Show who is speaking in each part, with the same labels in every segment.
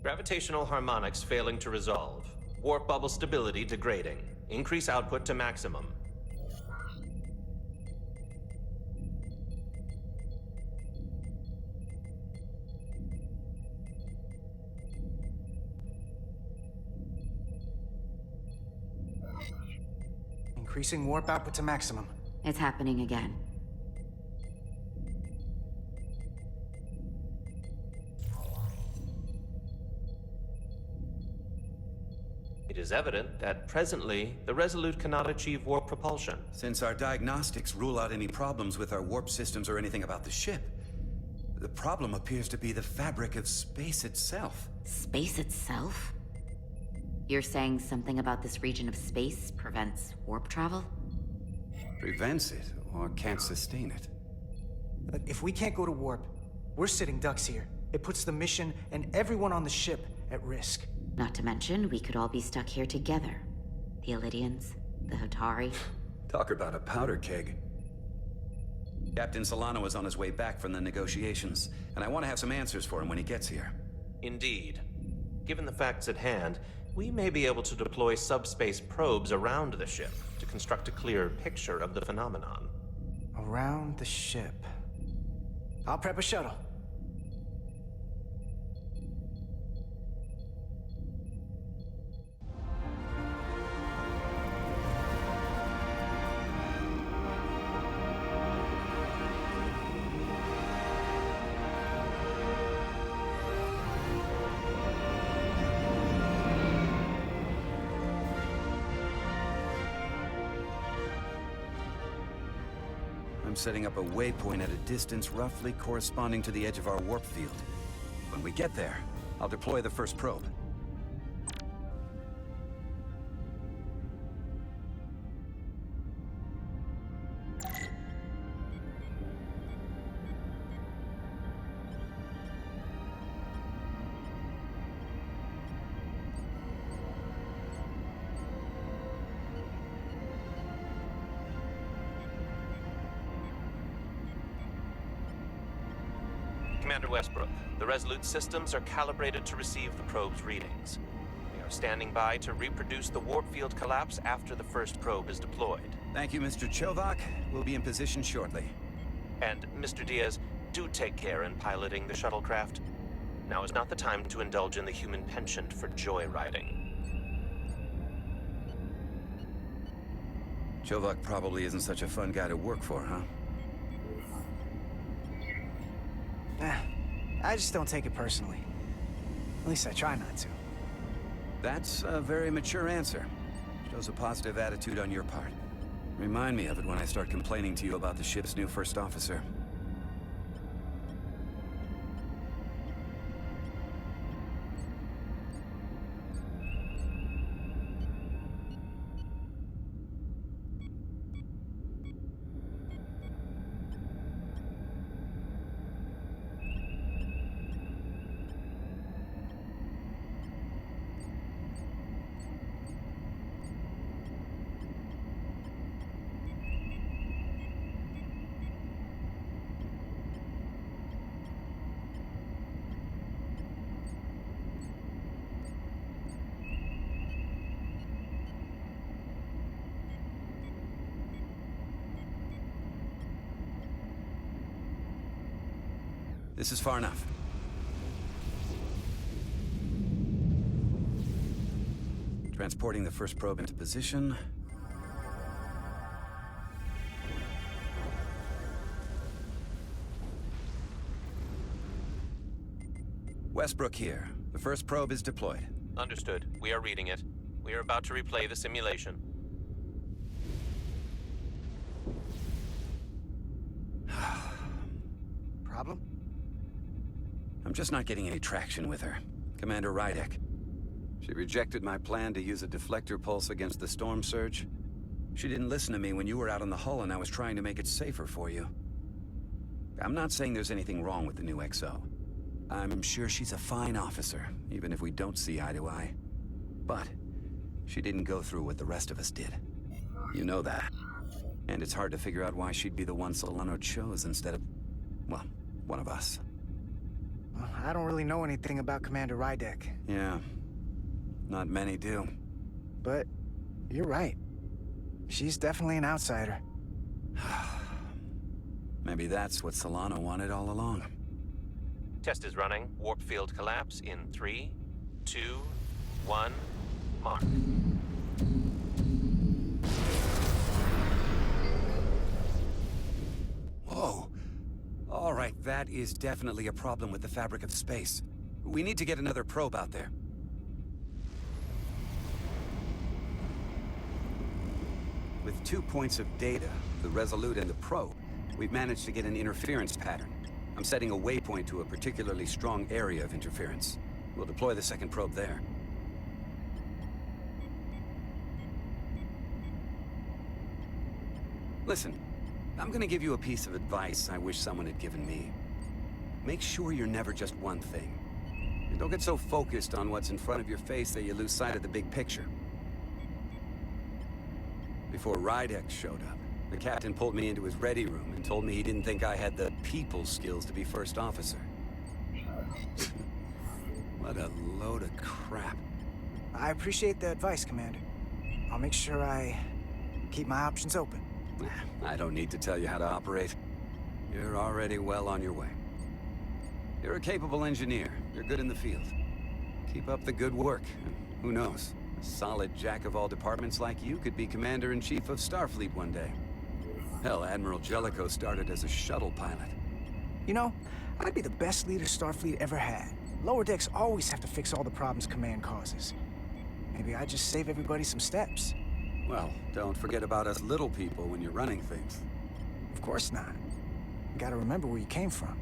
Speaker 1: Gravitational harmonics failing to resolve. Warp bubble stability degrading. Increase output to maximum.
Speaker 2: Increasing warp output to maximum.
Speaker 3: It's happening again.
Speaker 1: It is evident that presently, the Resolute cannot achieve warp propulsion.
Speaker 4: Since our diagnostics rule out any problems with our warp systems or anything about the ship, the problem appears to be the fabric of space itself.
Speaker 3: Space itself? You're saying something about this region of space prevents warp travel?
Speaker 4: Prevents it, or can't sustain it.
Speaker 2: Look, if we can't go to warp, we're sitting ducks here. It puts the mission and everyone on the ship at risk.
Speaker 3: Not to mention, we could all be stuck here together. The Elydians, the Hotari.
Speaker 4: Talk about a powder keg. Captain Solano is on his way back from the negotiations, and I want to have some answers for him when he gets here.
Speaker 1: Indeed. Given the facts at hand, we may be able to deploy subspace probes around the ship to construct a clear picture of the phenomenon.
Speaker 2: Around the ship. I'll prep a shuttle.
Speaker 4: I'm setting up a waypoint at a distance roughly corresponding to the edge of our warp field. When we get there, I'll deploy the first probe.
Speaker 1: Commander Westbrook, the Resolute systems are calibrated to receive the probe's readings. We are standing by to reproduce the warp field collapse after the first probe is deployed.
Speaker 4: Thank you, Mr. Chovak. We'll be in position shortly.
Speaker 1: And, Mr. Diaz, do take care in piloting the shuttlecraft. Now is not the time to indulge in the human penchant for joyriding.
Speaker 4: Chovak probably isn't such a fun guy to work for, huh?
Speaker 2: I just don't take it personally. At least I try not to.
Speaker 4: That's a very mature answer. Shows a positive attitude on your part. Remind me of it when I start complaining to you about the ship's new first officer. This is far enough. Transporting the first probe into position. Westbrook here. The first probe is deployed.
Speaker 1: Understood. We are reading it. We are about to replay the simulation.
Speaker 2: Problem?
Speaker 4: I'm just not getting any traction with her. Commander Rydek. She rejected my plan to use a deflector pulse against the storm surge. She didn't listen to me when you were out on the hull and I was trying to make it safer for you. I'm not saying there's anything wrong with the new XO. I'm sure she's a fine officer, even if we don't see eye to eye. But she didn't go through what the rest of us did. You know that. And it's hard to figure out why she'd be the one Solano chose instead of, well, one of us.
Speaker 2: I don't really know anything about Commander Rydek.
Speaker 4: Yeah. Not many do.
Speaker 2: But you're right. She's definitely an outsider.
Speaker 4: Maybe that's what Solana wanted all along.
Speaker 1: Test is running. Warp field collapse in 3, 2, 1, mark.
Speaker 4: Whoa. All right, that is definitely a problem with the fabric of space. We need to get another probe out there. With 2 points of data, the Resolute and the probe, we've managed to get an interference pattern. I'm setting a waypoint to a particularly strong area of interference. We'll deploy the second probe there. Listen, I'm gonna give you a piece of advice I wish someone had given me. Make sure you're never just one thing. And don't get so focused on what's in front of your face that you lose sight of the big picture. Before Rydek showed up, the captain pulled me into his ready room and told me he didn't think I had the people skills to be first officer. What a load of crap.
Speaker 2: I appreciate the advice, Commander. I'll make sure I keep my options open.
Speaker 4: I don't need to tell you how to operate. You're already well on your way. You're a capable engineer. You're good in the field. Keep up the good work, and who knows? A solid jack of all departments like you could be Commander-in-Chief of Starfleet one day. Hell, Admiral Jellicoe started as a shuttle pilot.
Speaker 2: You know, I'd be the best leader Starfleet ever had. Lower decks always have to fix all the problems Command causes. Maybe I just save everybody some steps.
Speaker 4: Well, don't forget about us little people when you're running things.
Speaker 2: Of course not. You gotta remember where you came from.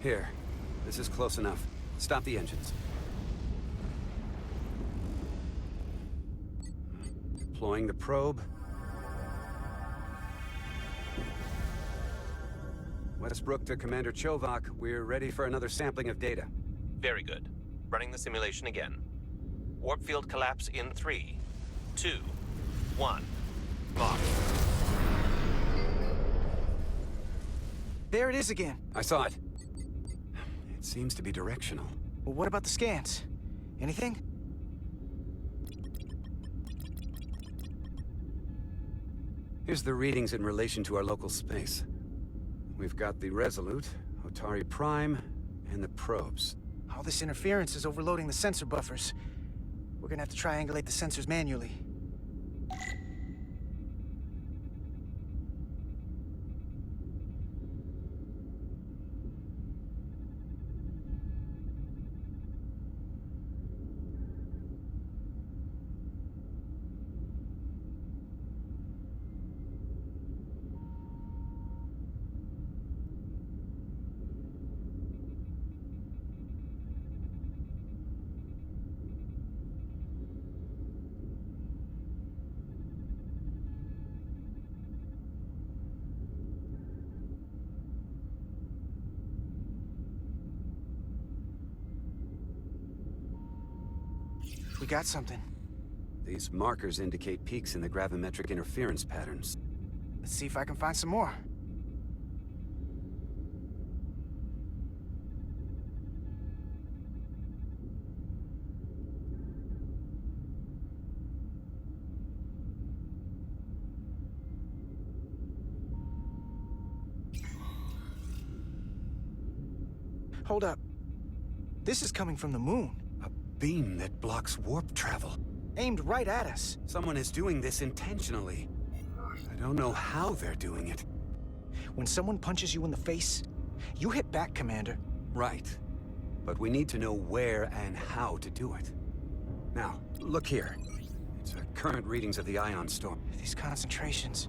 Speaker 4: Here. This is close enough. Stop the engines. Deploying the probe. Westbrook to Commander Chovak. We're ready for another sampling of data.
Speaker 1: Very good. Running the simulation again. Warp field collapse in 3, 2, 1, mark.
Speaker 2: There it is again.
Speaker 4: I saw it. It seems to be directional.
Speaker 2: Well, what about the scans? Anything?
Speaker 4: Here's the readings in relation to our local space. We've got the Resolute, Otari Prime, and the probes.
Speaker 2: All this interference is overloading the sensor buffers. We're gonna have to triangulate the sensors manually. We got something.
Speaker 4: These markers indicate peaks in the gravimetric interference patterns.
Speaker 2: Let's see if I can find some more. Hold up. This is coming from the moon.
Speaker 4: A beam that blocks warp travel.
Speaker 2: Aimed right at us.
Speaker 4: Someone is doing this intentionally. I don't know how they're doing it.
Speaker 2: When someone punches you in the face, you hit back, Commander.
Speaker 4: Right. But we need to know where and how to do it. Now, look here. It's current readings of the ion storm.
Speaker 2: These concentrations,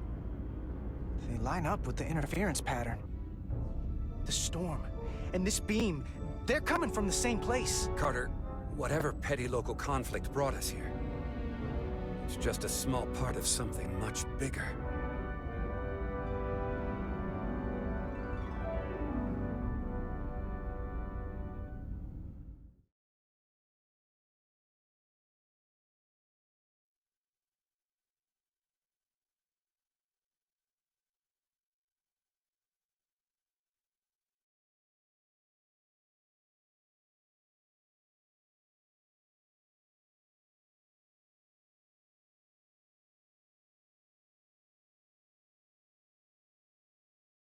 Speaker 2: they line up with the interference pattern. The storm and this beam, they're coming from the same place.
Speaker 4: Carter, whatever petty local conflict brought us here, It's just a small part of something much bigger.